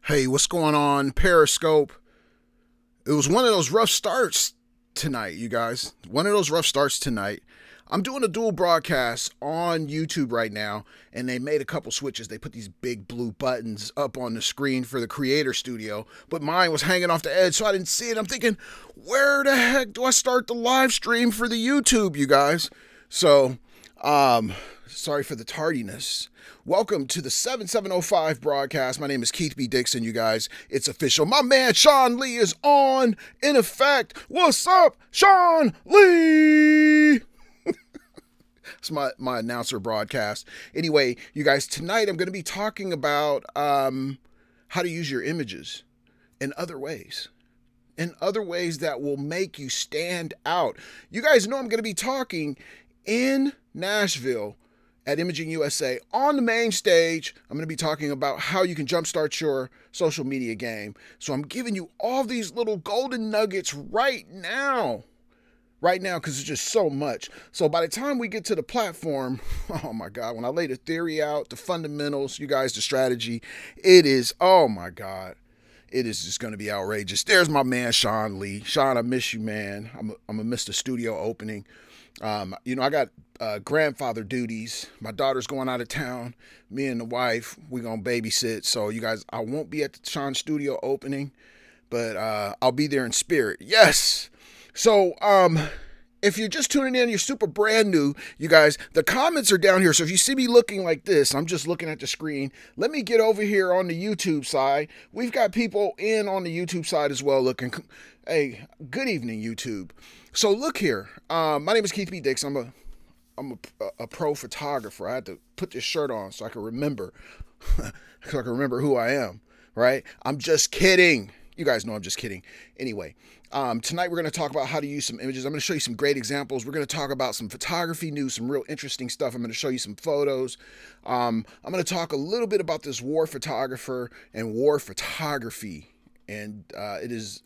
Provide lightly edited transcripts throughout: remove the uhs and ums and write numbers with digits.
Hey, what's going on, Periscope? It was one of those rough starts tonight, you guys. One of those rough starts tonight. I'm doing a dual broadcast on YouTube right now, and they made a couple switches. They put these big blue buttons up on the screen for the Creator Studio, but mine was hanging off the edge, so I didn't see it. I'm thinking, where the heck do I start the live stream for the YouTube, you guys? So, sorry for the tardiness. Welcome to the 7705 broadcast. My name is Keith B Dixon, you guys. It's official. My man Sean Lee is on in effect. What's up, Sean Lee? It's my announcer broadcast. Anyway, you guys, tonight I'm going to be talking about how to use your images in other ways. In other ways that will make you stand out. You guys know I'm going to be talking in Nashville at Imaging USA on the main stage. I'm going to be talking about how you can jumpstart your social media game. So I'm giving you all these little golden nuggets right now, because it's just so much. So by the time we get to the platform, oh my God, when I lay the theory out, the fundamentals, you guys, the strategy, it is, oh my God, it is just going to be outrageous. There's my man, Sean Lee. Sean, I miss you, man. I'm going to miss the studio opening. I got grandfather duties. My daughter's going out of town. Me and the wife, we're going to babysit. So you guys, I won't be at the Sean studio opening, but I'll be there in spirit. Yes. So if you're just tuning in, you're super brand new, you guys, the comments are down here. So if you see me looking like this, I'm just looking at the screen. Let me get over here on the YouTube side. We've got people in on the YouTube side as well looking. Hey, good evening, YouTube. So look here. My name is Keith B. Dixon. I'm a pro photographer. I had to put this shirt on so I can remember, who I am, right? I'm just kidding. You guys know I'm just kidding. Anyway, tonight we're going to talk about how to use some images. I'm going to show you some great examples. We're going to talk about some photography news, some real interesting stuff. I'm going to show you some photos. I'm going to talk a little bit about this war photographer and war photography. And it is,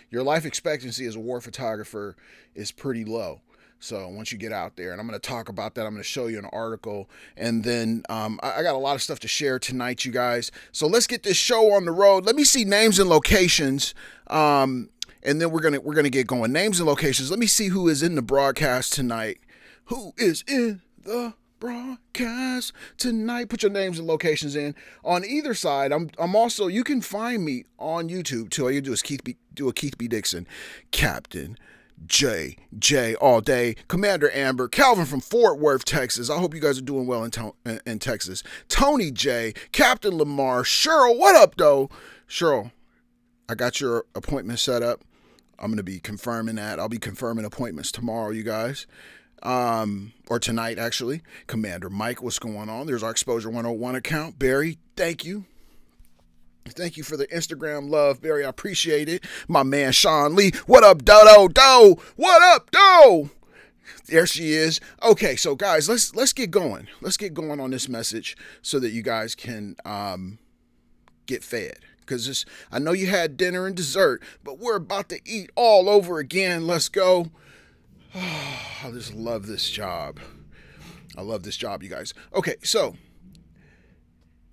your life expectancy as a war photographer is pretty low. So once you get out there, and I'm going to talk about that, I'm going to show you an article, and then I got a lot of stuff to share tonight, you guys. So let's get this show on the road. Let me see names and locations, and then we're gonna get going. Names and locations. Let me see who is in the broadcast tonight. Who is in the broadcast tonight? Put your names and locations in on either side. I'm also, you can find me on YouTube too. All you do is do a Keith B Dixon, Captain J all day, Commander Amber, Calvin from Fort Worth, Texas. I hope you guys are doing well in Texas. Tony J, Captain Lamar, Cheryl, what up though? Cheryl, I got your appointment set up. I'm going to be confirming that. I'll be confirming appointments tomorrow, you guys. Or tonight, actually. Commander Mike, what's going on? There's our Exposure 101 account. Barry, thank you. Thank you for the Instagram love, Barry. I appreciate it. My man, Sean Lee. What up, Dodo? What up, Do? There she is. Okay, so guys, let's get going. Let's get going on this message so that you guys can get fed. Because I know you had dinner and dessert, but we're about to eat all over again. Let's go. Oh, I just love this job. I love this job, you guys. Okay, so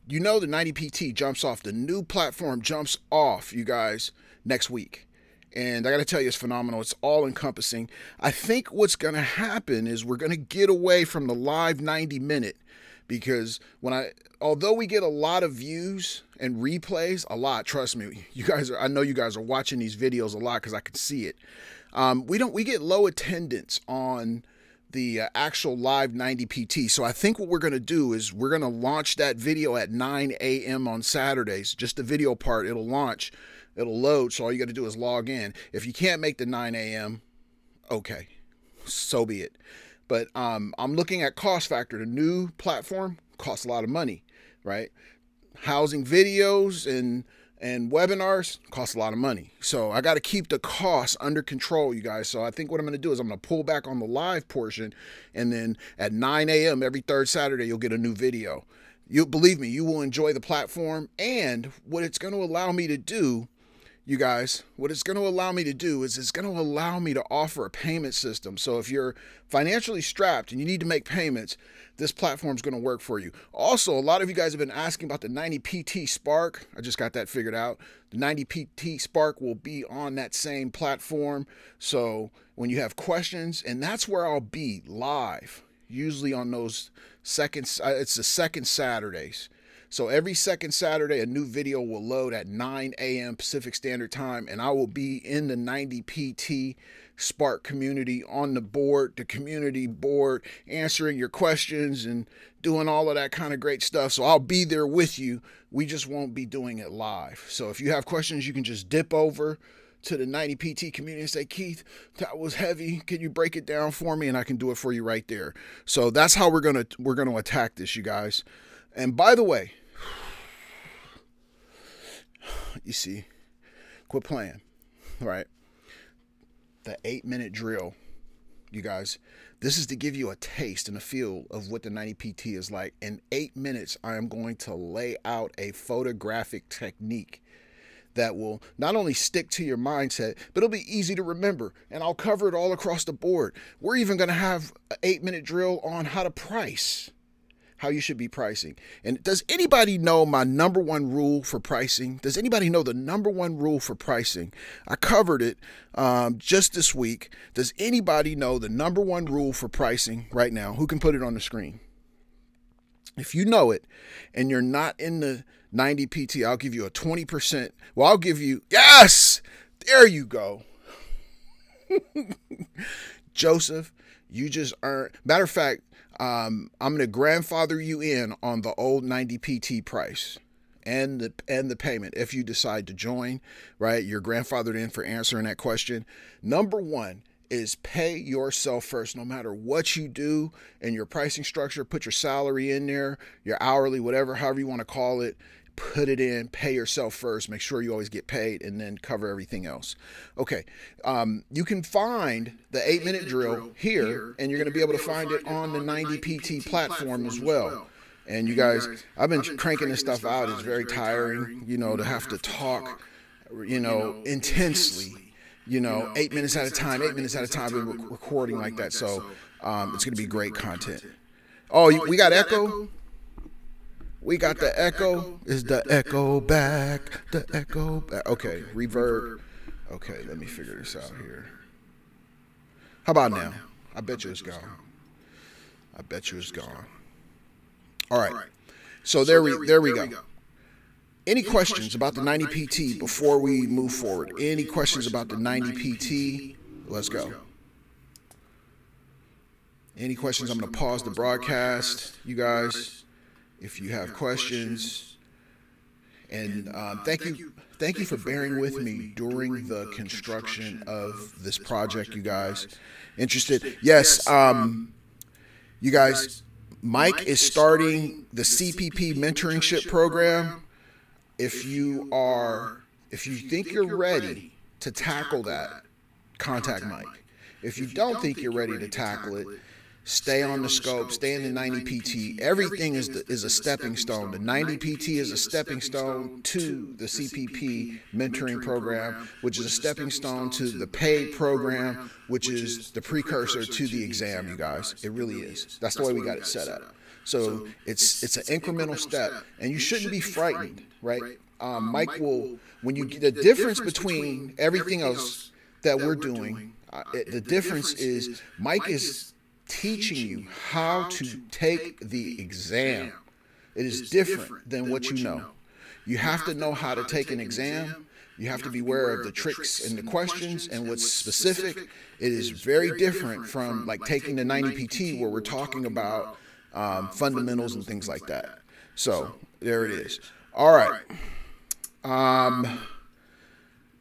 you know the 90PT jumps off. The new platform jumps off, you guys, next week. And I got to tell you, it's phenomenal. It's all encompassing. I think what's going to happen is we're going to get away from the live 90-minute, because although we get a lot of views and replays, a lot, trust me, I know you guys are watching these videos a lot because I can see it. We get low attendance on the actual live 90PT. So I think what we're going to do is we're going to launch that video at 9 a.m. on Saturdays. Just the video part, it'll launch, it'll load. So all you got to do is log in. If you can't make the 9 a.m., okay, so be it. But I'm looking at cost factor. The new platform costs a lot of money, right? Housing videos and webinars cost a lot of money. So I got to keep the costs under control, you guys. So I think what I'm going to do is I'm going to pull back on the live portion, and then at 9 a.m. every third Saturday, you'll get a new video. You believe me, you will enjoy the platform, and what it's going to allow me to do, you guys, what it's going to allow me to do is it's going to allow me to offer a payment system. So if you're financially strapped and you need to make payments, this platform is going to work for you. Also, a lot of you guys have been asking about the 90PT Spark. I just got that figured out. The 90PT Spark will be on that same platform. So when you have questions, and that's where I'll be live, usually on those it's the second Saturdays. So every second Saturday, a new video will load at 9 a.m. Pacific Standard Time, and I will be in the 90PT Spark community on the board, the community board, answering your questions and doing all of that kind of great stuff. So I'll be there with you. We just won't be doing it live. So if you have questions, you can just dip over to the 90PT community and say, Keith, that was heavy. Can you break it down for me? And I can do it for you right there. So that's how we're gonna attack this, you guys. And by the way, you see, quit playing, right? The 8-minute drill, you guys, this is to give you a taste and a feel of what the 90PT is like. In 8 minutes, I am going to lay out a photographic technique that will not only stick to your mindset, but it'll be easy to remember. And I'll cover it all across the board. We're even going to have an 8-minute drill on how to price, how you should be pricing. And does anybody know my #1 rule for pricing? Does anybody know the #1 rule for pricing? I covered it just this week. Does anybody know the #1 rule for pricing right now? Who can put it on the screen? If you know it and you're not in the 90PT, I'll give you a 20%. Well, I'll give you, yes, there you go. Joseph, you just earned, matter of fact, I'm going to grandfather you in on the old 90PT price and the payment if you decide to join, right? You're grandfathered in for answering that question. #1 is pay yourself first. No matter what you do in your pricing structure, put your salary in there, your hourly, whatever, however you want to call it. Put it in, pay yourself first, make sure you always get paid, and then cover everything else. Okay, you can find the 8-minute drill here, and you're going to be able to find it on the 90PT platform as well. And you guys, I've been cranking this stuff out. It's very tiring, you know, to have to talk, you know, intensely, you know, 8 minutes at a time, 8 minutes at a time, we're recording like that. So it's going to be great content. Oh, we got echo? We got the echo. Is the echo back? The echo back. Okay, reverb. Okay, let me figure this out here. How about now? I bet you it's gone. I bet you it's gone. All right. So there we go. Any questions about the 90PT before we move forward? Any questions about the 90PT? Let's go. Any questions? I'm going to pause the broadcast, you guys. If you have questions, and thank you for bearing with me during the construction of this project, you guys. Interested? Yes, you guys, Mike is starting the CPP mentoringship program. If you think you're ready to tackle that, contact Mike. If you don't think you're ready to tackle it, stay on the scope, stay in the 90PT. Everything is a stepping stone. The 90PT is a stepping stone to the CPP mentoring program, which is a stepping stone to the paid program, which is the precursor to the exam, you guys. It really is. That's the way we got it set up. So it's an incremental step, and you shouldn't be frightened, right? Mike will, when you get the difference between everything else that we're doing, the difference is Mike is teaching you how to take the exam. It is different than what you know. You have to know how to take an exam. You have to be aware of the tricks and the questions and what's specific. It is very different from like taking the 90PT where we're talking about fundamentals and things like that. So there it is. All right.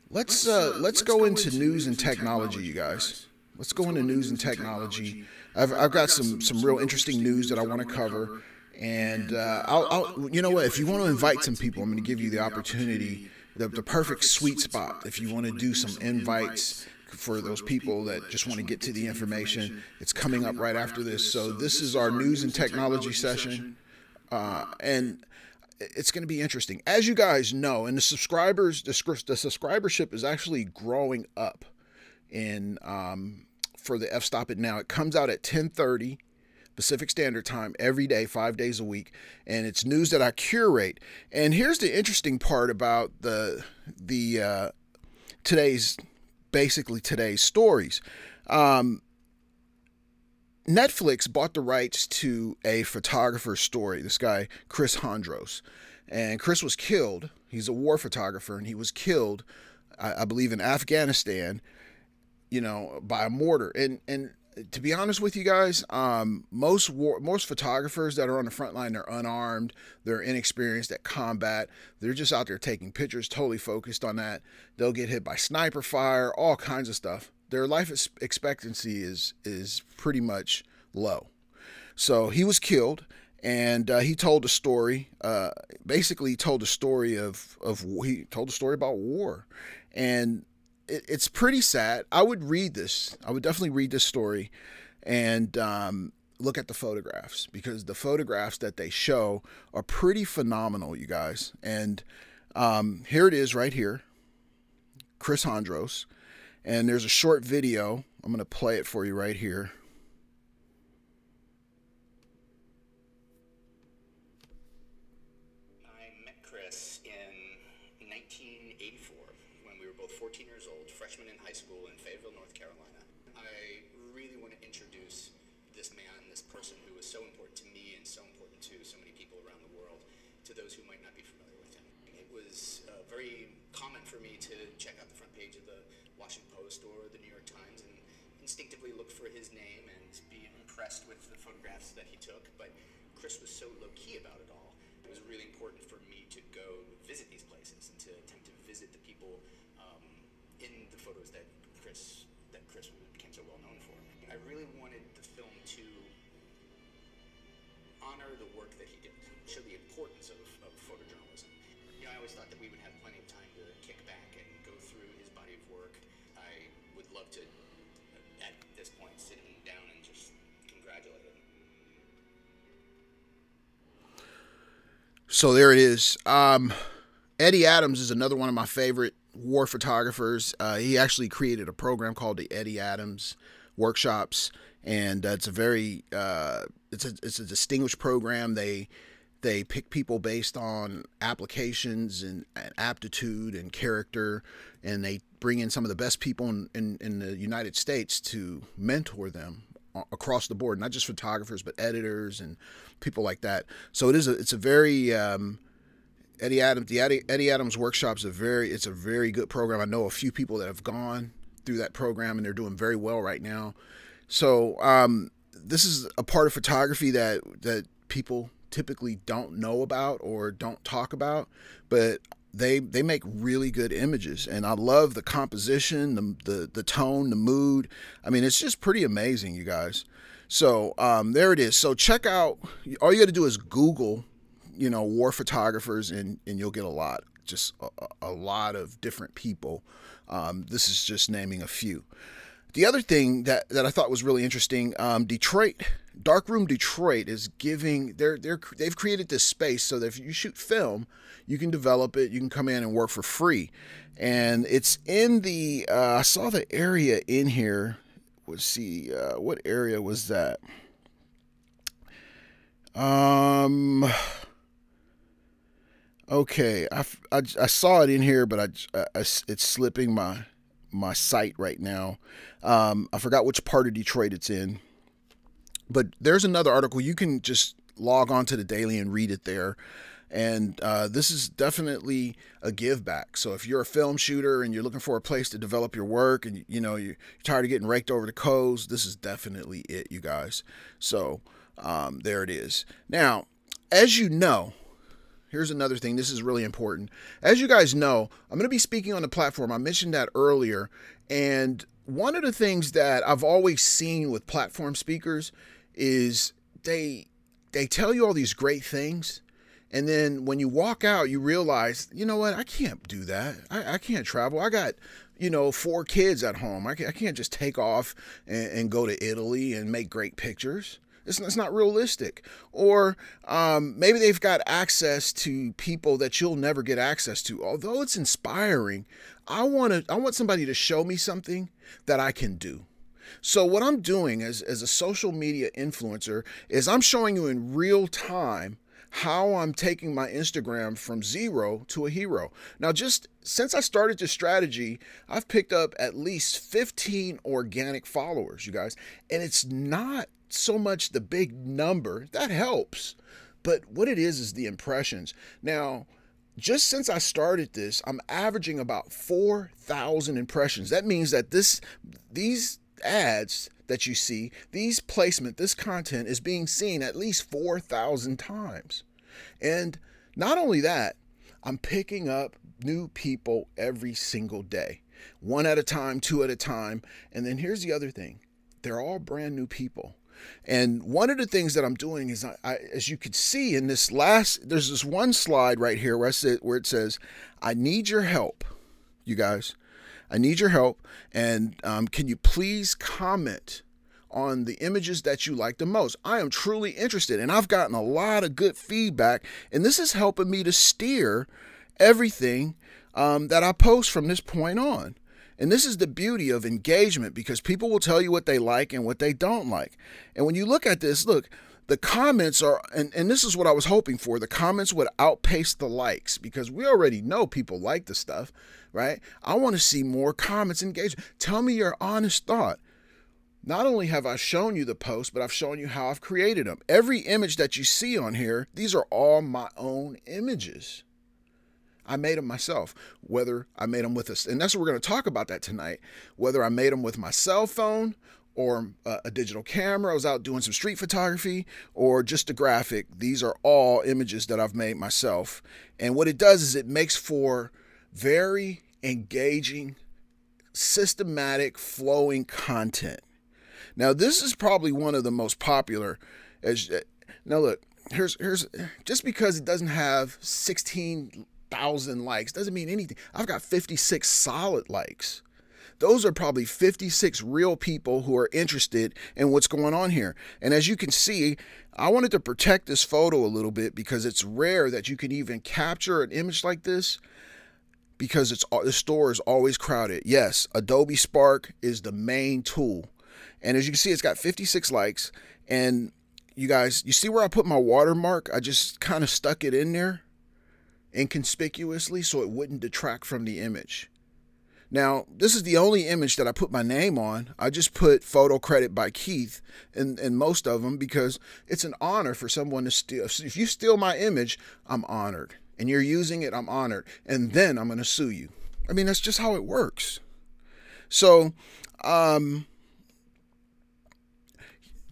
Let's go into news and technology, you guys. Let's go into news and technology. I've got some real interesting news that I want to cover, and I'll you know what? If you want to invite some people, I'm going to give you the opportunity, the perfect sweet spot. If you want to do some invites for those people that just want to get to the information, it's coming up right after this. So this is our news and technology session, and it's going to be interesting. As you guys know, and the subscribership is actually growing up in for the F-Stop It Now. It comes out at 10:30 Pacific Standard Time every day, 5 days a week, and it's news that I curate. And here's the interesting part about today's stories. Netflix bought the rights to a photographer's story, this guy, Chris Hondros. And Chris was killed. He's a war photographer, and he was killed, I believe, in Afghanistan, by a mortar. And to be honest with you guys, most photographers that are on the front line, they're unarmed, they're inexperienced at combat, they're just out there taking pictures, totally focused on that. They'll get hit by sniper fire, all kinds of stuff. Their life expectancy is pretty much low. So he was killed, and he told a story. Basically, he told a story about war, and it's pretty sad. I would read this. I would definitely read this story, and look at the photographs, because the photographs that they show are pretty phenomenal, you guys. And here it is, right here, Chris Hondros. And there's a short video. I'm going to play it for you right here. I met Chris in 1984 when we were both 14 years old, freshmen in high school in Fayetteville, North Carolina. I really want to introduce this man, this person who was so important to me and so important to so many people around the world, to those who might not be familiar with him. It was very common for me to check out the front page of the Washington Post or the New York Times and instinctively look for his name and be impressed with the photographs that he took. But Chris was so low-key about it all. It was really important for me to go visit these places and to attempt to visit the people in the photos that Chris became so well known for. I really wanted the film to honor the work that he did, show the importance of photojournalism. I always thought that we would have plenty of time to kick back and go through his body of work. I would love to, at this point, sit him down and just congratulate him. So there it is. Eddie Adams is another one of my favorite war photographers. He actually created a program called the Eddie Adams Workshops, and it's a very it's a distinguished program. They pick people based on applications and aptitude and character, and they bring in some of the best people in the United States to mentor them across the board, not just photographers, but editors and people like that. So it's a very Eddie Adams Workshop's a very good program. I know a few people that have gone through that program, and they're doing very well right now. So this is a part of photography that people typically don't know about or don't talk about, but they make really good images, and I love the composition, the tone, the mood. I mean, it's just pretty amazing, you guys. So there it is. So check out, all you got to do is Google, war photographers, and you'll get a lot of different people. This is just naming a few. The other thing that I thought was really interesting, Darkroom Detroit is giving, they've created this space so that if you shoot film, you can develop it, you can come in and work for free. And it's in the, I saw the area in here. Let's see, what area was that? Okay, I saw it in here, but it's slipping my sight right now. I forgot which part of Detroit it's in, but there's another article. You can just log on to the Daily and read it there. And this is definitely a give back. So if you're a film shooter and you're looking for a place to develop your work, and you're tired of getting raked over the coals, this is definitely it, you guys. So there it is. Now, as you know, here's another thing. This is really important. As you guys know, I'm going to be speaking on the platform. I mentioned that earlier. And one of the things that I've always seen with platform speakers is they tell you all these great things. And then when you walk out, you realize, you know what? I can't do that. I can't travel. I got, 4 kids at home. I can't just take off and go to Italy and make great pictures. It's not realistic. Or maybe they've got access to people that you'll never get access to. Although it's inspiring, I want somebody to show me something that I can do. So what I'm doing as a social media influencer is I'm showing you in real time how I'm taking my Instagram from zero to a hero. Now, just since I started this strategy, I've picked up at least 15 organic followers, you guys. And it's not so much the big number. That helps. But what it is the impressions. Now, just since I started this, I'm averaging about 4,000 impressions. That means that these ads that you see, this content is being seen at least 4,000 times. And not only that, I'm picking up new people every single day, one at a time, two at a time. And then here's the other thing. They're all brand new people. And one of the things that I'm doing is, as you could see in there's this one slide right here where it says, I need your help, you guys. I need your help. And can you please comment on the images that you like the most? I am truly interested, and I've gotten a lot of good feedback, and this is helping me to steer everything that I post from this point on. And this is the beauty of engagement, because people will tell you what they like and what they don't like. And when you look at this, look, the comments are, and this is what I was hoping for, the comments would outpace the likes, because we already know people like the stuff, right? I want to see more comments, engagement. Tell me your honest thought. Not only have I shown you the post, but I've shown you how I've created them. Every image that you see on here, these are all my own images. I made them myself, whether I made them with and that's what we're going to talk about that tonight, whether I made them with my cell phone or a digital camera. I was out doing some street photography, or just a graphic. These are all images that I've made myself. And what it does is it makes for very engaging, systematic, flowing content. Now, this is probably one of the most popular. Now, look, here's just because it doesn't have 16,000 likes doesn't mean anything. I've got 56 solid likes. Those are probably 56 real people who are interested in what's going on here. And as you can see, I wanted to protect this photo a little bit, because it's rare that you can even capture an image like this, because the store is always crowded. Yes, Adobe Spark is the main tool. And as you can see, it's got 56 likes. And you guys, you see where I put my watermark? I just kind of stuck it in there inconspicuously so it wouldn't detract from the image. Now, this is the only image that I put my name on. I just put photo credit by Keith in most of them, because it's an honor for someone to steal. If you steal my image, I'm honored. And you're using it, I'm honored. And then I'm going to sue you. I mean, that's just how it works. So,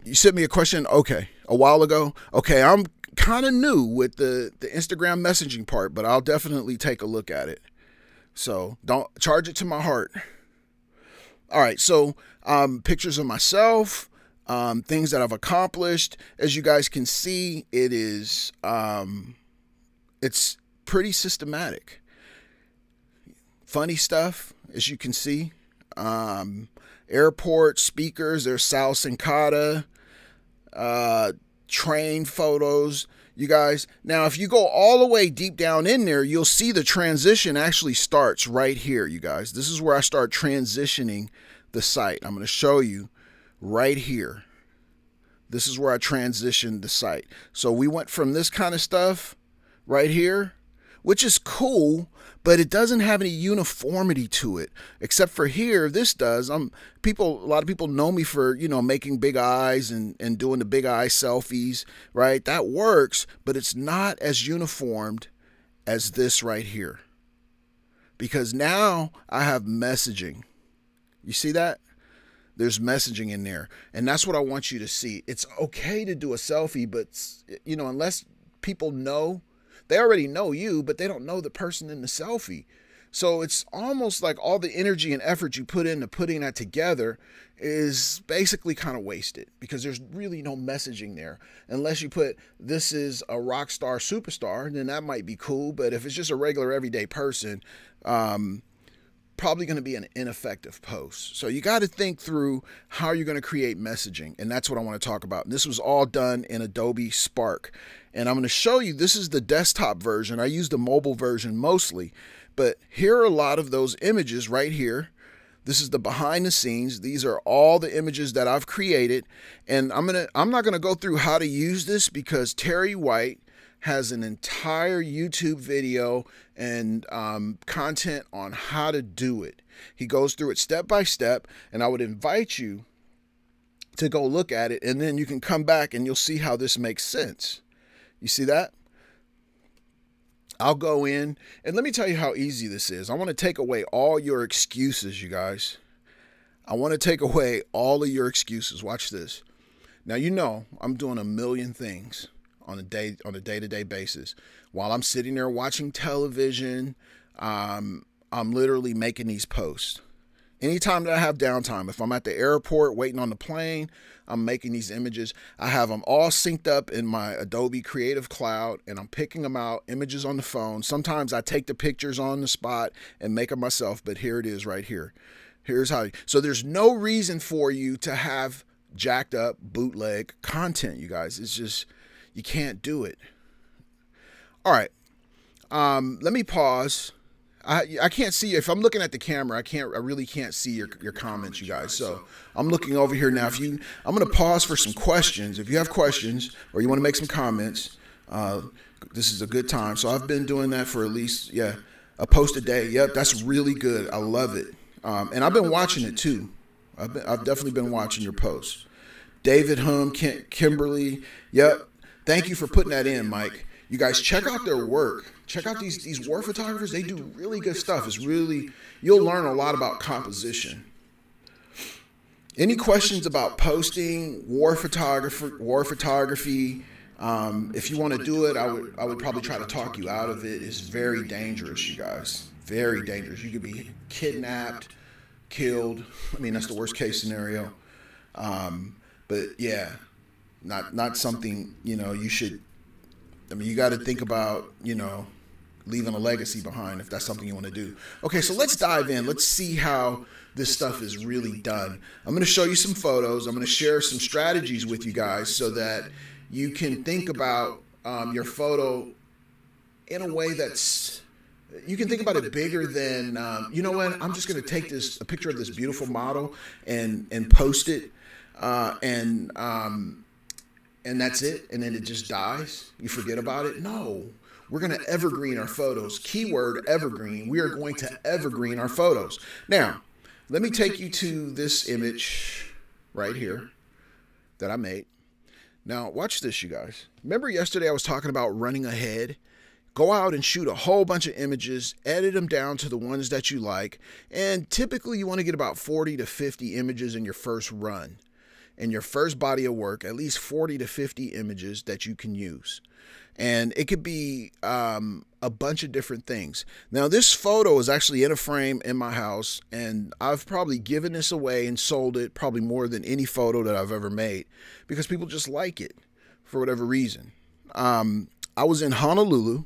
you sent me a question, okay, a while ago. Okay, I'm kind of new with the Instagram messaging part, but I'll definitely take a look at it. So don't charge it to my heart. All right, so pictures of myself, things that I've accomplished. As you guys can see, it's pretty systematic. Funny stuff, as you can see. Airport speakers, there's Sal Sincata, train photos, you guys. Now, if you go all the way deep down in there, you'll see the transition actually starts right here, you guys. This is where I start transitioning the site. I'm going to show you right here. This is where I transitioned the site. So we went from this kind of stuff right here, which is cool, but it doesn't have any uniformity to it, except for here. This does. A lot of people know me for, making big eyes and doing the big eye selfies, right? That works, but it's not as uniformed as this right here, because now I have messaging. You see that? There's messaging in there, and that's what I want you to see. It's okay to do a selfie, but unless people know, they already know you, but they don't know the person in the selfie. So it's almost like all the energy and effort you put into putting that together is basically kind of wasted, because there's really no messaging there. Unless you put, this is a rock star superstar, then that might be cool. But if it's just a regular everyday person, probably going to be an ineffective post. So you got to think through how you're going to create messaging. And that's what I want to talk about. And this was all done in Adobe Spark. And I'm going to show you, this is the desktop version. I use the mobile version mostly, but here are a lot of those images right here. This is the behind the scenes. These are all the images that I've created. And I'm not going to go through how to use this because Terry White has an entire YouTube video and content on how to do it. He goes through it step by step, and I would invite you to go look at it, and then you can come back and you'll see how this makes sense. You see that? I'll go in, and let me tell you how easy this is. I want to take away all your excuses, you guys. I want to take away all of your excuses. Watch this. Now, you know I'm doing a million things on a day-to-day basis. While I'm sitting there watching television, I'm literally making these posts. Anytime that I have downtime, if I'm at the airport waiting on the plane, I'm making these images. I have them all synced up in my Adobe Creative Cloud, and I'm picking them out, images on the phone. Sometimes I take the pictures on the spot and make them myself, but here it is right here. Here's how. So there's no reason for you to have jacked up bootleg content, you guys. It's just, you can't do it. All right. Let me pause. I can't see, if I'm looking at the camera, I really can't see your comments, you guys. So I'm looking over here now. I'm going to pause for some questions. If you have questions or you want to make some comments, this is a good time. So I've been doing that for at least, a post a day. Yep. That's really good. I love it. And I've been watching it too. I've definitely been watching your posts. David Hum, Kimberly. Yep. Thank you for putting that in, Mike. You guys check out their work. Check out these war photographers. They do really good stuff. It's really, you'll learn a lot about composition. Any questions about posting, war photography? If you want to do it, I would probably try to talk you out of it. It's very dangerous, you guys. Very dangerous. You could be kidnapped, killed. I mean, that's the worst case scenario. But yeah, not something, you should. I mean, you got to think about, leaving a legacy behind if that's something you want to do. Okay, so let's dive in. Let's see how this stuff is really done. I'm going to show you some photos. I'm going to share some strategies with you guys so that you can think about your photo in a way that's, you can think about it bigger than, you know what, I'm just going to take a picture of this beautiful model and post it and that's it, and then it just dies. You forget about it. No, we're going to evergreen our photos. Keyword evergreen. We are going to evergreen our photos. Now, let me take you to this image right here that I made. Now, watch this, you guys. Remember yesterday I was talking about running ahead? Go out and shoot a whole bunch of images, edit them down to the ones that you like, and typically you want to get about 40 to 50 images in your first run. In your first body of work, at least 40 to 50 images that you can use. And it could be a bunch of different things. Now, this photo is actually in a frame in my house, and I've probably given this away and sold it probably more than any photo that I've ever made because people just like it for whatever reason. I was in Honolulu,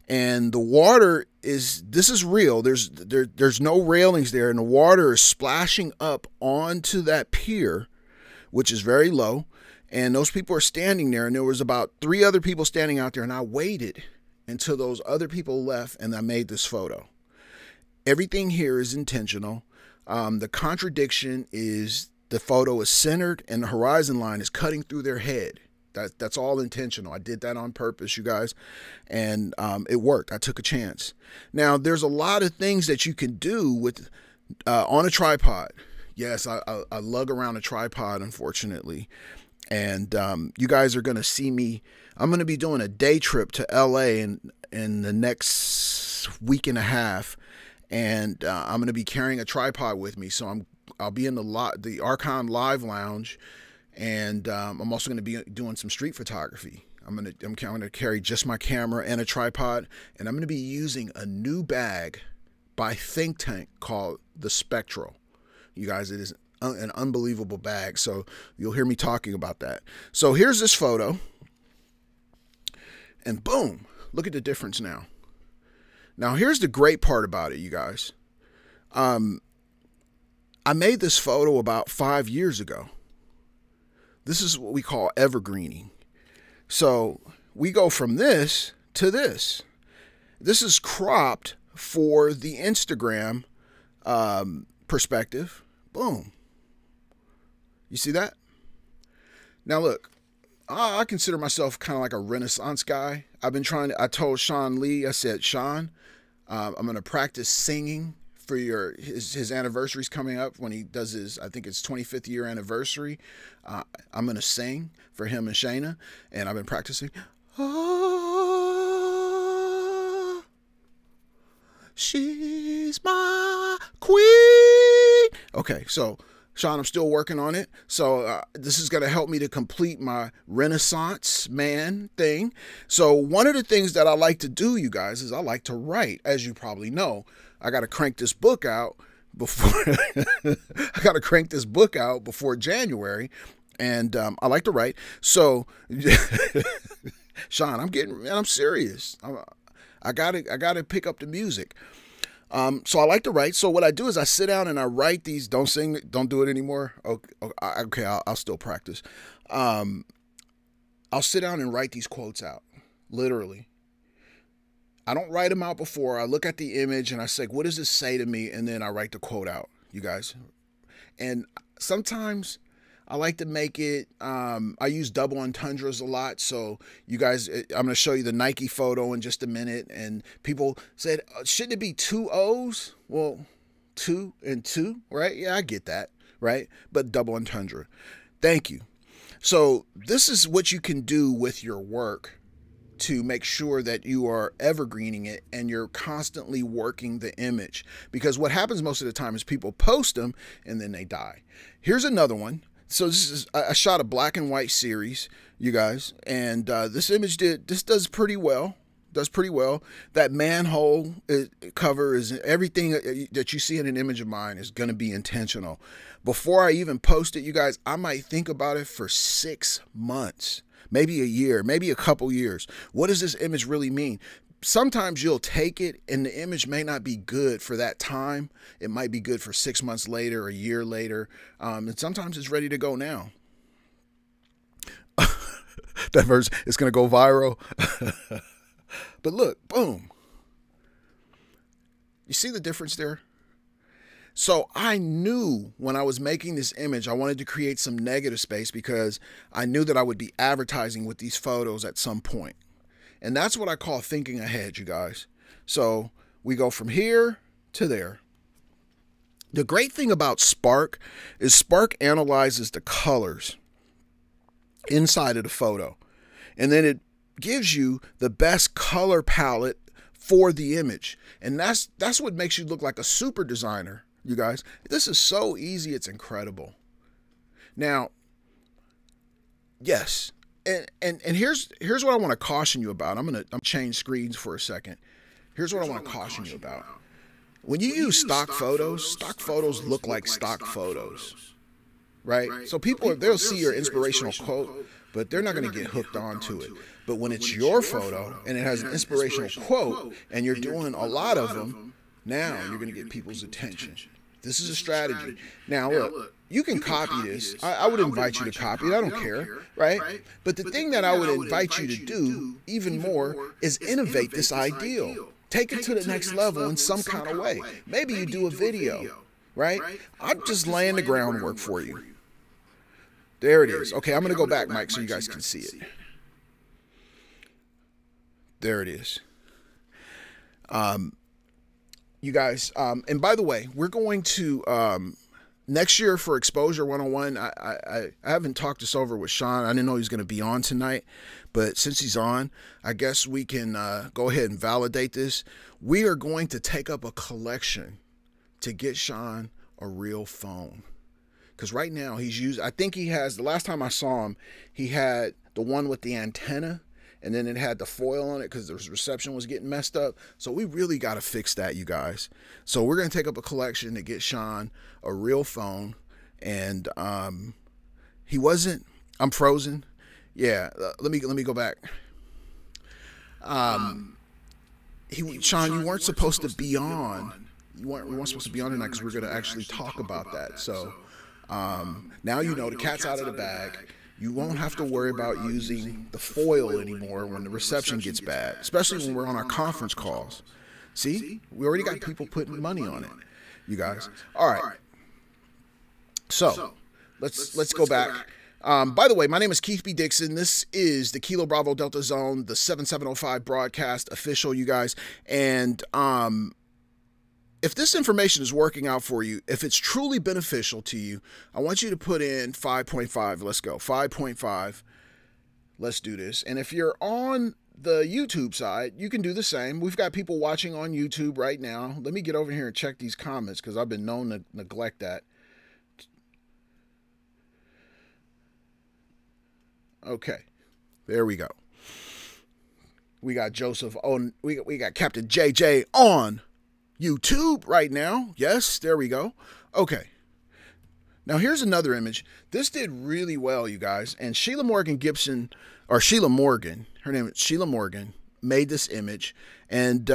and the water this is real. There's no railings there, and the water is splashing up onto that pier, which is very low, and those people are standing there, and there was about 3 other people standing out there, and I waited until those other people left, and I made this photo. Everything here is intentional. The contradiction is the photo is centered, and the horizon line is cutting through their head. That's all intentional. I did that on purpose, you guys, and it worked. I took a chance. Now, there's a lot of things that you can do with on a tripod. Yes, I lug around a tripod, unfortunately. And you guys are going to see me. I'm going to be doing a day trip to LA in the next week and a half. And I'm going to be carrying a tripod with me. So I'll be in the Archon Live Lounge. And I'm also going to be doing some street photography. I'm going to carry just my camera and a tripod. And I'm going to be using a new bag by Think Tank called the Spectral. You guys, it is an unbelievable bag. So you'll hear me talking about that. So here's this photo. And boom, look at the difference now. Now, here's the great part about it, you guys. I made this photo about 5 years ago. This is what we call evergreening. So we go from this to this. This is cropped for the Instagram perspective. Boom. You see that? Now look, I consider myself kind of like a Renaissance guy. I told Sean Lee, I said, Sean, I'm going to practice singing for his anniversary's coming up when he does his, I think it's 25th year anniversary. I'm going to sing for him and Shayna, and I've been practicing. Oh, she's my queen. Okay, so Sean, I'm still working on it. So this is going to help me to complete my Renaissance man thing. So one of the things that I like to do, you guys, is I like to write. As you probably know, I got to crank this book out before January, and I like to write. So Sean, I'm serious. I got to pick up the music. So I like to write. So what I do is I sit down and I write these. Don't sing. Don't do it anymore. Okay. I'll still practice. I'll sit down and write these quotes out. Literally. I don't write them out before. I look at the image and I say, what does this say to me? And then I write the quote out, you guys. And sometimes I like to make it, I use double entendres a lot. So you guys, I'm going to show you the Nike photo in just a minute. And people said, shouldn't it be 2 O's? Well, 2 and 2, right? Yeah, I get that, right? But double entendre. Thank you. So this is what you can do with your work to make sure that you are evergreening it and you're constantly working the image. Because what happens most of the time is people post them and then they die. Here's another one. So I shot a black and white series, you guys, and this image does pretty well. That manhole cover is everything that you see in an image of mine is going to be intentional. Before I even post it, you guys, I might think about it for 6 months, maybe a year, maybe a couple years. What does this image really mean? Sometimes you'll take it and the image may not be good for that time. It might be good for 6 months later, a year later. And sometimes it's ready to go now. That verse is going to go viral. But look, boom. You see the difference there? So I knew when I was making this image, I wanted to create some negative space because I knew that I would be advertising with these photos at some point. And that's what I call thinking ahead, you guys. So we go from here to there. The great thing about Spark is Spark analyzes the colors inside of the photo. And then it gives you the best color palette for the image. And that's what makes you look like a super designer, you guys. This is so easy, it's incredible. Now, yes. And here's what I want to caution you about. I'm change screens for a second. Here's what I want to caution you about. When you use stock photos look like stock photos, right? So they'll see your inspirational quote, but they're not going to get hooked onto it. But when it's your photo and it has an inspirational quote and you're doing a lot of them, now you're going to get people's attention. This is a strategy. Now look, you can copy this. I would invite you to copy it. I don't care, right? But the thing that I would invite you to do even more is innovate this ideal. Take it to the next level in some kind of way. Maybe you do a video, right? I'm just laying the groundwork for you. There it is. Okay, I'm going to go back, Mike, so you guys can see it. There it is. You guys, and by the way, we're going to, next year for Exposure 101, I haven't talked this over with Sean. I didn't know he was going to be on tonight, but since he's on, I guess we can go ahead and validate this. We are going to take up a collection to get Sean a real phone. Because right now I think he has, the last time I saw him, he had the one with the antenna, and then it had the foil on it because the reception was getting messed up. So we really got to fix that, you guys. So we're going to take up a collection to get Sean a real phone. And he wasn't, I'm frozen. Yeah, let me go back. Sean, you weren't supposed to be on we weren't supposed to be on tonight because we're going to actually talk about that. So now you know the cat's out of the bag. You won't have to worry about using the foil anymore when the reception gets bad, especially when we're on our conference calls. See, we already got people putting money on it, you guys. All right. So let's go back. By the way, my name is Keith B Dixon. This is the Kilo Bravo Delta Zone, the 7705 broadcast official, you guys. And if this information is working out for you, if it's truly beneficial to you, I want you to put in 5.5. Let's go. 5.5. Let's do this. And if you're on the YouTube side, you can do the same. We've got people watching on YouTube right now. Let me get over here and check these comments because I've been known to neglect that. Okay, there we go. We got Joseph. Oh, we got Captain JJ on YouTube right now. Yes, there we go. Okay. Now here's another image. This did really well, you guys. And Sheila Morgan, her name is Sheila Morgan, made this image. And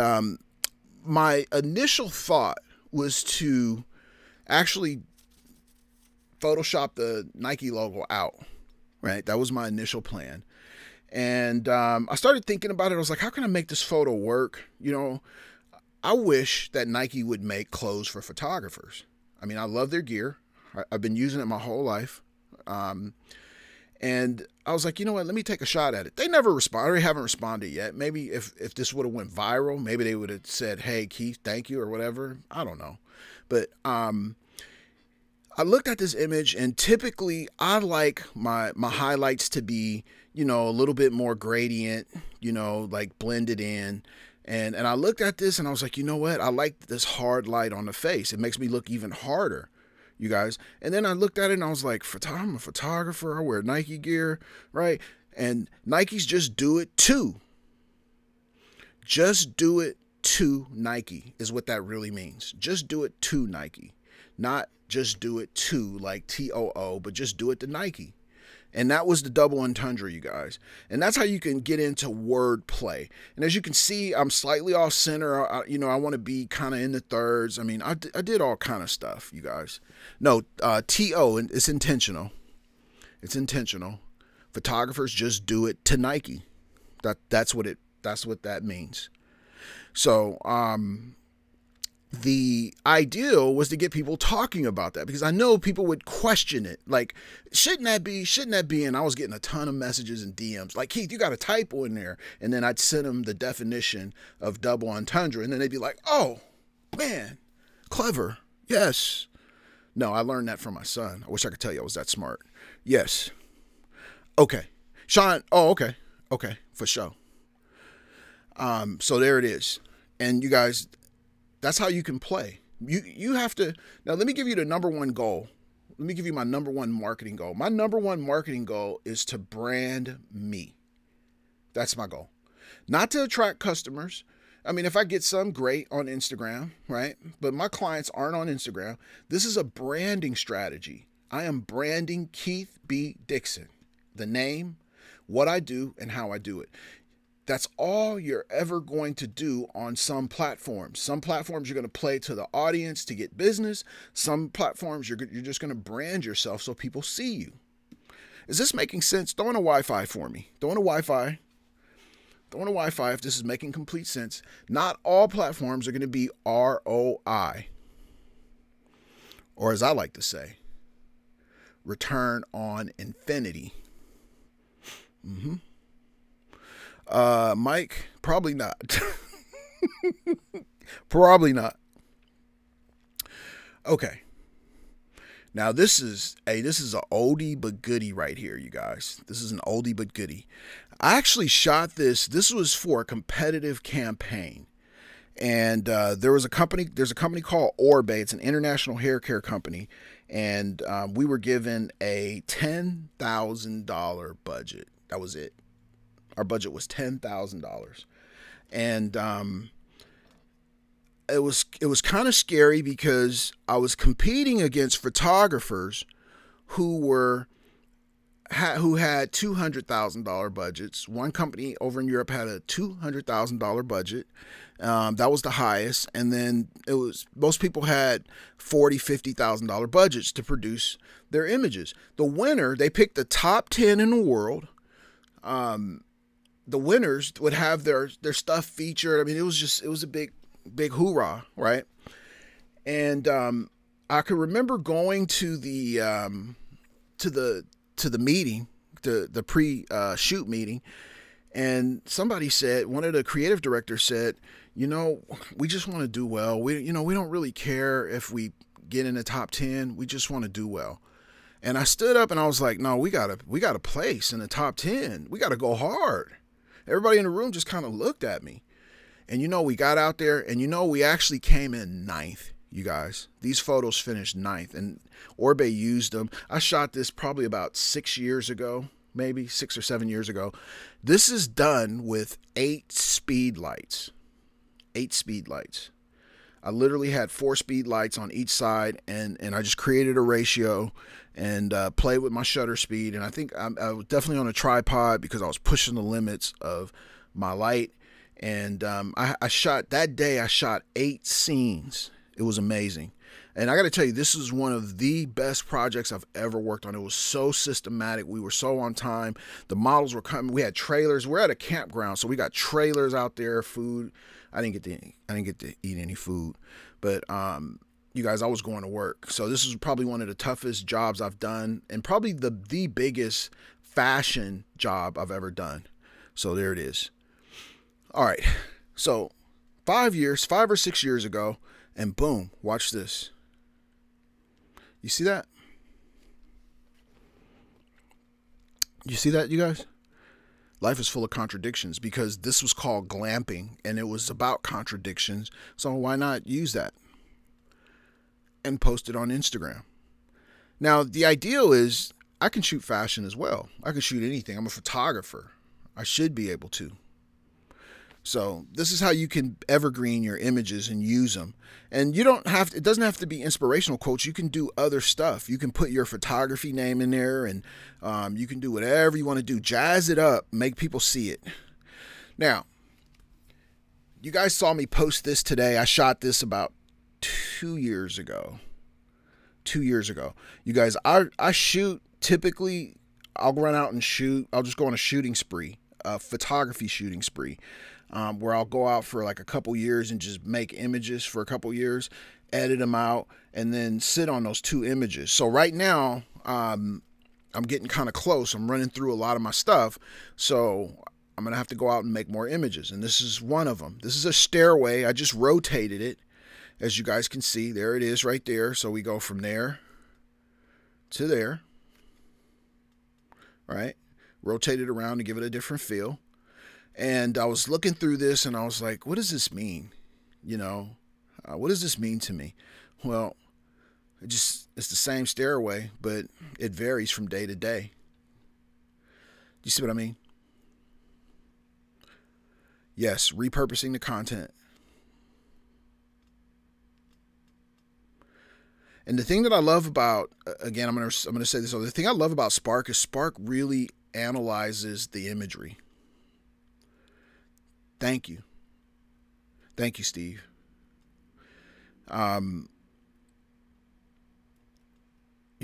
my initial thought was to actually Photoshop the Nike logo out. Right, that was my initial plan. And I started thinking about it. I was like, how can I make this photo work? You know, I wish that Nike would make clothes for photographers. I mean, I love their gear. I've been using it my whole life. And I was like, you know what, let me take a shot at it. They never responded. They haven't responded yet. Maybe if this would have went viral, maybe they would have said, hey, Keith, thank you or whatever. I don't know. But I looked at this image, and typically I like my highlights to be, you know, a little bit more gradient, you know, like blended in. And I looked at this and I was like, you know what? I like this hard light on the face. It makes me look even harder, you guys. And then I looked at it and I was like, I'm a photographer. I wear Nike gear, right? And Nike's just do it too. Just do it to Nike is what that really means. Just do it to Nike. Not just do it to like TOO, but just do it to Nike. And that was the double entendre, you guys. And that's how you can get into wordplay. And as you can see, I'm slightly off center. I want to be kind of in the thirds. I mean, I did all kind of stuff, you guys. No, TO, it's intentional. It's intentional. Photographers just do it to Nike. That's what that means. So, the ideal was to get people talking about that because I know people would question it. Like, shouldn't that be? And I was getting a ton of messages and DMs like, Keith, you got a typo in there. And then I'd send them the definition of double entendre. And then they'd be like, oh, man, clever. Yes. No, I learned that from my son. I wish I could tell you I was that smart. Yes. Okay. Sean. Oh, okay. Okay. For sure. So there it is. And you guys, that's how you can play. You have to. Now, let me give you the number one goal. Let me give you my number one marketing goal. My number one marketing goal is to brand me. That's my goal. Not to attract customers. I mean, if I get some, great on Instagram, right? But my clients aren't on Instagram. This is a branding strategy. I am branding Keith B Dixon. The name, what I do, and how I do it. That's all you're ever going to do on some platforms. Some platforms you're going to play to the audience to get business. Some platforms you're just going to brand yourself so people see you. Is this making sense? Throw in a Wi-Fi for me. Throw in a Wi-Fi. Throw in a Wi-Fi if this is making complete sense. Not all platforms are going to be ROI. Or as I like to say, return on infinity. Mike, probably not. Probably not. Okay. Now this is an oldie but goodie right here, you guys. This is an oldie but goodie. I actually shot this. This was for a competitive campaign. And there's a company called Orbe. It's an international hair care company. And we were given a $10,000 budget. That was it. Our budget was $10,000, and it was kind of scary because I was competing against photographers who who had $200,000 budgets. One company over in Europe had a $200,000 budget. That was the highest. And then most people had $40,000, $50,000 budgets to produce their images. The winner, they picked the top 10 in the world. The winners would have their stuff featured. I mean, it was a big hoorah, right? And I could remember going to the meeting, the pre-shoot meeting, and somebody said, one of the creative directors said, we just want to do well. We don't really care if we get in the top 10. We just want to do well. And I stood up and I was like, no, we got to place in the top 10. We got to go hard. Everybody in the room just kind of looked at me. And we got out there and we actually came in 9th, you guys. These photos finished 9th and Orbe used them. I shot this probably about 6 years ago, maybe 6 or 7 years ago. This is done with 8 speed lights. 8 speed lights. I literally had 4 speed lights on each side, and I just created a ratio and played with my shutter speed. And I think I was definitely on a tripod because I was pushing the limits of my light. And I shot 8 scenes. It was amazing. And I got to tell you, this is one of the best projects I've ever worked on. It was so systematic. We were so on time. The models were coming. We had trailers. We're at a campground, so we got trailers out there, food. I didn't get to eat any food, but you guys, I was going to work. So this is probably one of the toughest jobs I've done, and probably the biggest fashion job I've ever done. So there it is. All right. So 5 or 6 years ago, and boom, watch this. You see that? You see that, you guys? Life is full of contradictions, because this was called glamping and it was about contradictions. So why not use that and post it on Instagram? Now, the ideal is I can shoot fashion as well. I can shoot anything. I'm a photographer. I should be able to. So this is how you can evergreen your images and use them. And it doesn't have to be inspirational quotes. You can do other stuff. You can put your photography name in there, and you can do whatever you want to do. Jazz it up, make people see it. Now, you guys saw me post this today. I shot this about 2 years ago. 2 years ago. You guys, I shoot, typically, I'll run out and shoot. I'll just go on a shooting spree, a photography shooting spree. Where I'll go out for like a couple years and just make images for a couple years, edit them out, and then sit on those 2 images. So right now, I'm getting kind of close. I'm running through a lot of my stuff. So I'm going to have to go out and make more images. And this is one of them. This is a stairway. I just rotated it. As you guys can see, there it is right there. So we go from there to there. Right? Rotate it around to give it a different feel. And I was looking through this and I was like, what does this mean? What does this mean to me? Well, it's the same stairway, but it varies from day to day. You see what I mean? Yes, repurposing the content. And the thing that I love about, again, I'm gonna say this. The thing I love about Spark is Spark really analyzes the imagery. Thank you. Thank you, Steve. You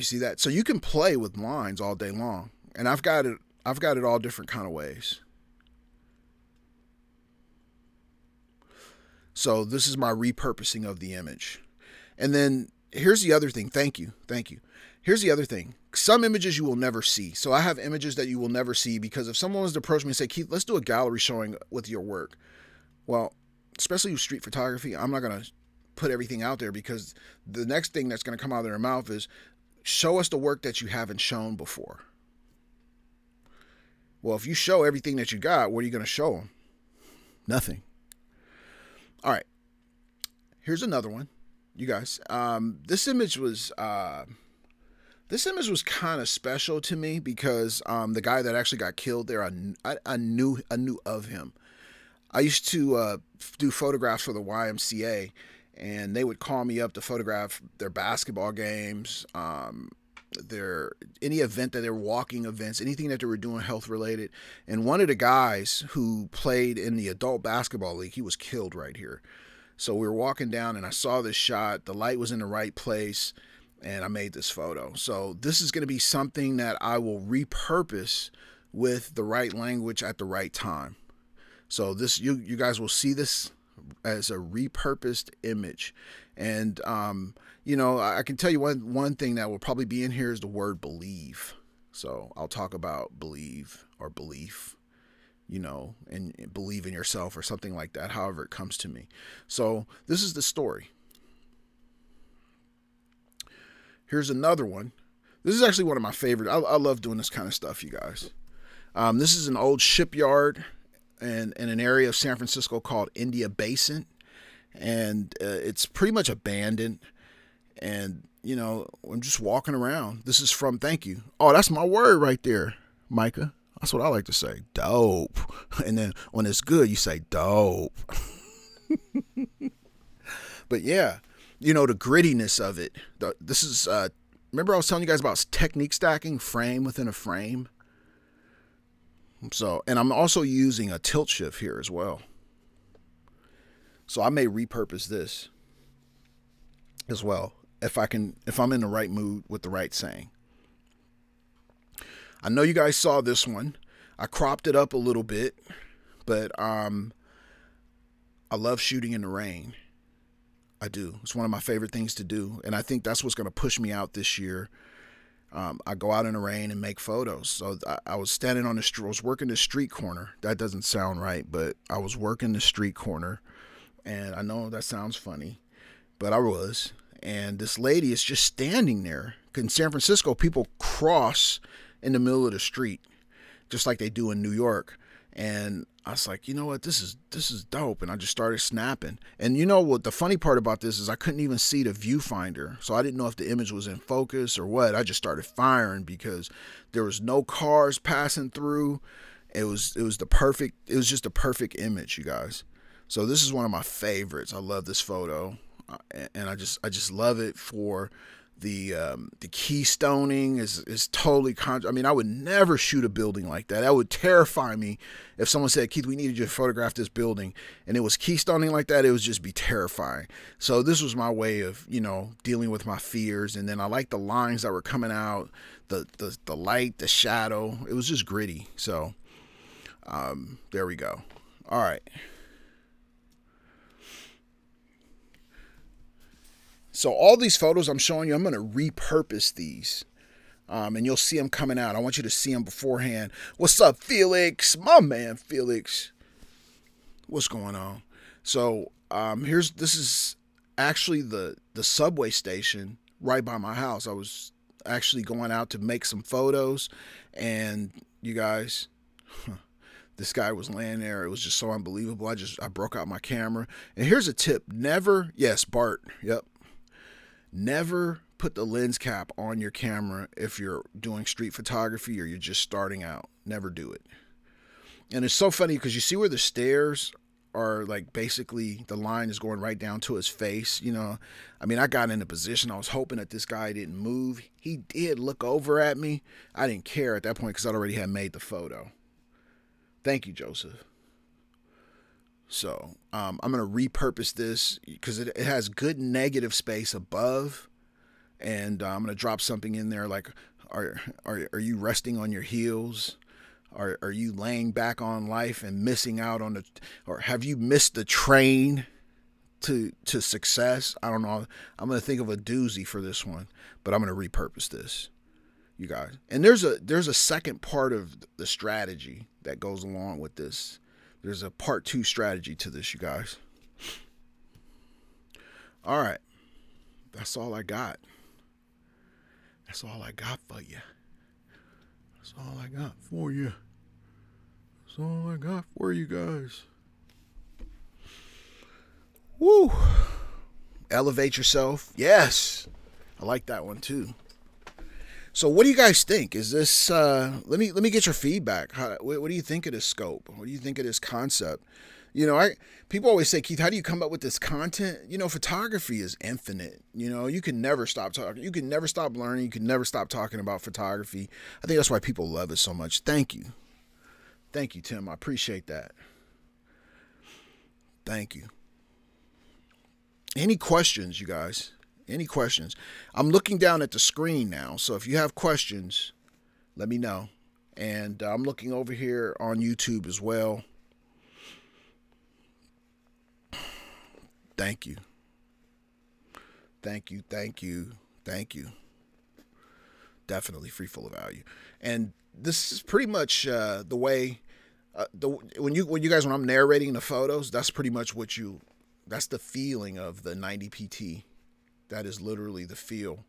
see that? So you can play with lines all day long. And I've got it all different kind of ways. So this is my repurposing of the image. And then here's the other thing. Thank you. Thank you. Here's the other thing. Some images you will never see. So I have images that you will never see, because if someone was to approach me and say, Keith, let's do a gallery showing with your work. Well, especially with street photography, I'm not going to put everything out there, because the next thing that's going to come out of their mouth is, show us the work that you haven't shown before. Well, if you show everything that you got, what are you going to show them? Nothing. All right. Here's another one, you guys. This image was kind of special to me, because the guy that actually got killed there, I knew of him. I used to do photographs for the YMCA, and they would call me up to photograph their basketball games. any event that they were walking events, anything that they were doing health related. And one of the guys who played in the adult basketball league, he was killed right here. So we were walking down and I saw this shot. The light was in the right place and I made this photo. So this is going to be something that I will repurpose with the right language at the right time. So this, you guys will see this as a repurposed image. And, you know, I can tell you one thing that will probably be in here is the word believe. So I'll talk about believe or belief, you know, and believe in yourself or something like that, however it comes to me. So this is the story. Here's another one. This is actually one of my favorite. I love doing this kind of stuff, you guys. This is an old shipyard in an area of San Francisco called India Basin. And it's pretty much abandoned. And, you know, I'm just walking around. This is from, thank you. Oh, that's my word right there, Micah. That's what I like to say. Dope. And then when it's good, you say dope. But yeah, you know, the grittiness of it. This is, remember I was telling you guys about technique stacking, frame within a frame? So, and I'm also using a tilt shift here as well. So I may repurpose this as well if I'm in the right mood with the right saying. I know you guys saw this one. I cropped it up a little bit, but I love shooting in the rain. I do. It's one of my favorite things to do, and I think that's what's going to push me out this year. I go out in the rain and make photos. So I was standing on the street. I was working the street corner. That doesn't sound right, but I was working the street corner, and I know that sounds funny, but I was. And this lady is just standing there. In San Francisco, people cross in the middle of the street, just like they do in New York. And I was like, you know what, this is dope. And I just started snapping. And you know what the funny part about this is I couldn't even see the viewfinder. So I didn't know if the image was in focus or what. I just started firing because there was no cars passing through. It was just a perfect image, you guys. So this is one of my favorites. I love this photo. And I just love it for the keystoning is totally I mean, I would never shoot a building like that. That would terrify me if someone said, Keith, we needed you to photograph this building, and it was keystoning like that. It would just be terrifying. So this was my way of, you know, dealing with my fears. And then I liked the lines that were coming out, the light, the shadow. It was just gritty. So there we go. All right. So all these photos I'm showing you, I'm going to repurpose these. And you'll see them coming out. I want you to see them beforehand. What's up, Felix? My man, Felix. What's going on? So this is actually the subway station right by my house. I was actually going out to make some photos. And you guys, this guy was laying there. It was just so unbelievable. I broke out my camera. And here's a tip. Never, yes, Bart, yep. Never put the lens cap on your camera if you're doing street photography or you're just starting out. Never do it. And it's so funny because you see where the stairs are, like basically the line is going right down to his face. You know, I mean, I got in a position. I was hoping that this guy didn't move. He did look over at me. I didn't care at that point because I already had made the photo. Thank you, Joseph. So I'm going to repurpose this because it has good negative space above. And I'm going to drop something in there like, are you resting on your heels? Are you laying back on life and missing out on or have you missed the train to success? I don't know. I'm going to think of a doozy for this one, but I'm going to repurpose this, you guys. And there's a second part of the strategy that goes along with this. There's a part 2 strategy to this, you guys. All right. That's all I got. That's all I got for you. That's all I got for you. That's all I got for you guys. Woo. Elevate yourself. Yes. I like that one too. So what do you guys think? Is this, let me get your feedback. What do you think of this scope? What do you think of this concept? People always say, Keith, how do you come up with this content? Photography is infinite. You can never stop talking. You can never stop learning. You can never stop talking about photography. I think that's why people love it so much. Thank you. Thank you, Tim. I appreciate that. Thank you. Any questions, you guys? Any questions? I'm looking down at the screen now, so if you have questions, let me know. And I'm looking over here on YouTube as well. Thank you. Thank you. Thank you. Thank you. Definitely free, full of value. And this is pretty much the way when I'm narrating the photos, that's pretty much that's the feeling of the 90 PT. That is literally the feel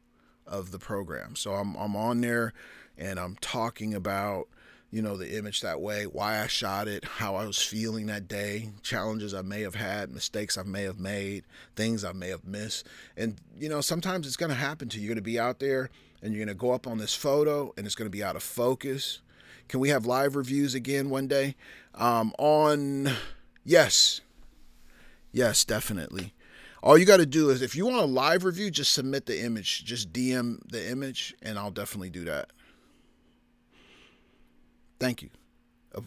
of the program. So I'm on there and I'm talking about, the image that way, why I shot it, how I was feeling that day, challenges I may have had, mistakes I may have made, things I may have missed. And, sometimes it's going to happen to you. You're going to be out there and you're going to go up on this photo and it's going to be out of focus. Can we have live reviews again one day? Yes, definitely. All you got to do is, if you want a live review, just submit the image, just DM the image, and I'll definitely do that. Thank you.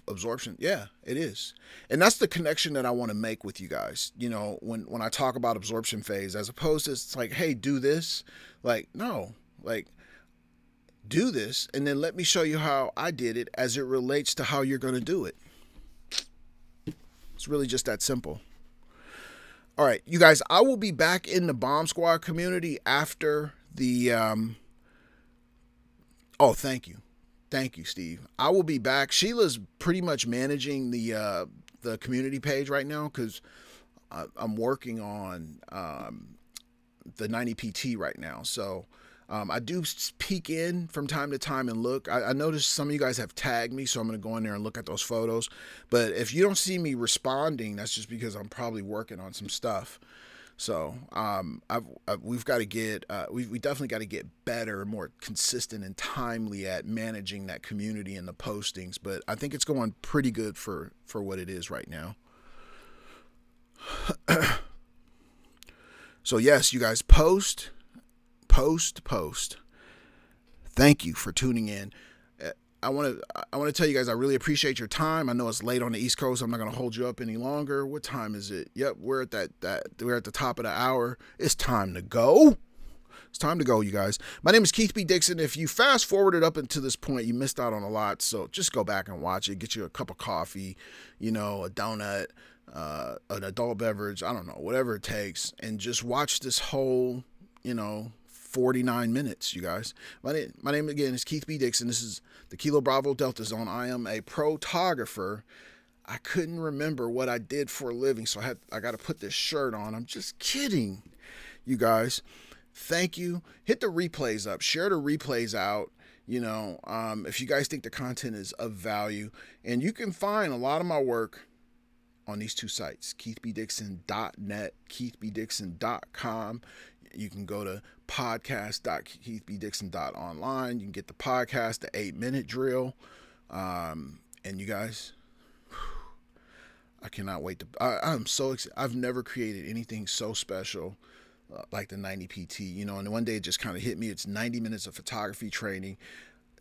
Absorption. Yeah, it is. And that's the connection that I want to make with you guys. When I talk about absorption phase, as opposed to it's like, hey, do this. No, do this. And then let me show you how I did it as it relates to how you're going to do it. It's really just that simple. All right, you guys, I will be back in the Bomb Squad community after the, oh, thank you. Thank you, Steve. I will be back. Sheila's pretty much managing the community page right now because I'm working on the 90 PT right now. So I do peek in from time to time and look. I noticed some of you guys have tagged me, so I'm going to go in there and look at those photos. But if you don't see me responding, that's just because I'm probably working on some stuff. So we've got to get, we definitely got to get better, more consistent and timely at managing that community and the postings. But I think it's going pretty good for what it is right now. So yes, you guys, post. Thank you for tuning in. I want to tell you guys I really appreciate your time. I know it's late on the East Coast. I'm not going to hold you up any longer. What time is it? Yep, we're at we're at the top of the hour. It's time to go. It's time to go, you guys. My name is Keith B Dixon. If you fast forwarded up until this point, you missed out on a lot. So just go back and watch it. Get you a cup of coffee, a donut, an adult beverage. I don't know, whatever it takes, and just watch this whole, 49 minutes, you guys. My name again is Keith B Dixon. This is the Kilo Bravo Delta Zone. I am a photographer. I couldn't remember what I did for a living, so I got to put this shirt on. I'm just kidding, you guys. Thank you. Hit the replays up. Share the replays out. If you guys think the content is of value, and you can find a lot of my work on these two sites, keithbdixon.net, keithbdixon.com. You can go to podcast.keithbdixon.online. You can get the podcast, the 8-minute drill. And you guys, I cannot wait I'm so excited. I've never created anything so special like the 90 PT, and one day it just kind of hit me. It's 90 minutes of photography training.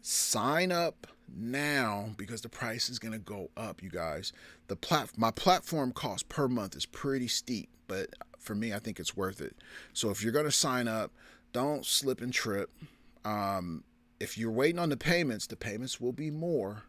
Sign up now because the price is going to go up, you guys. My platform cost per month is pretty steep, but for me, I think it's worth it. So if you're going to sign up, don't slip and trip. If you're waiting on the payments will be more.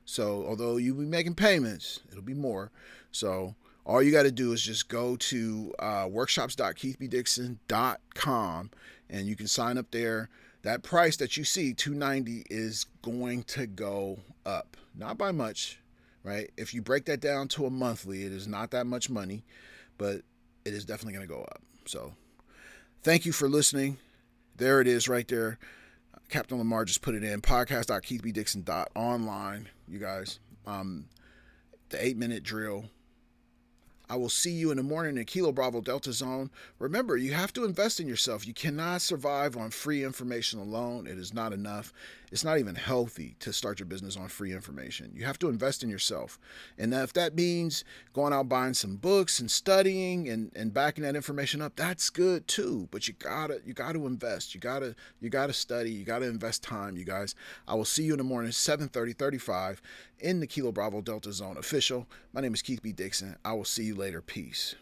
So although you'll be making payments, it'll be more. So all you got to do is just go to workshops.keithbdixon.com and you can sign up there. That price that you see, $290, is going to go up. Not by much, right? If you break that down to a monthly, it is not that much money, but it is definitely going to go up. So thank you for listening. There it is right there. Captain Lamar just put it in. Podcast.keithbdixon.online, you guys. The 8-minute drill. I will see you in the morning in Kilo Bravo Delta Zone. Remember, you have to invest in yourself. You cannot survive on free information alone. It is not enough. It's not even healthy to start your business on free information. You have to invest in yourself. And if that means going out buying some books and studying and backing that information up, that's good too. But you gotta invest. You gotta study. You gotta invest time, you guys. I will see you in the morning, 7:35 in the Kilo Bravo Delta Zone official. My name is Keith B Dixon. I will see you later. Peace.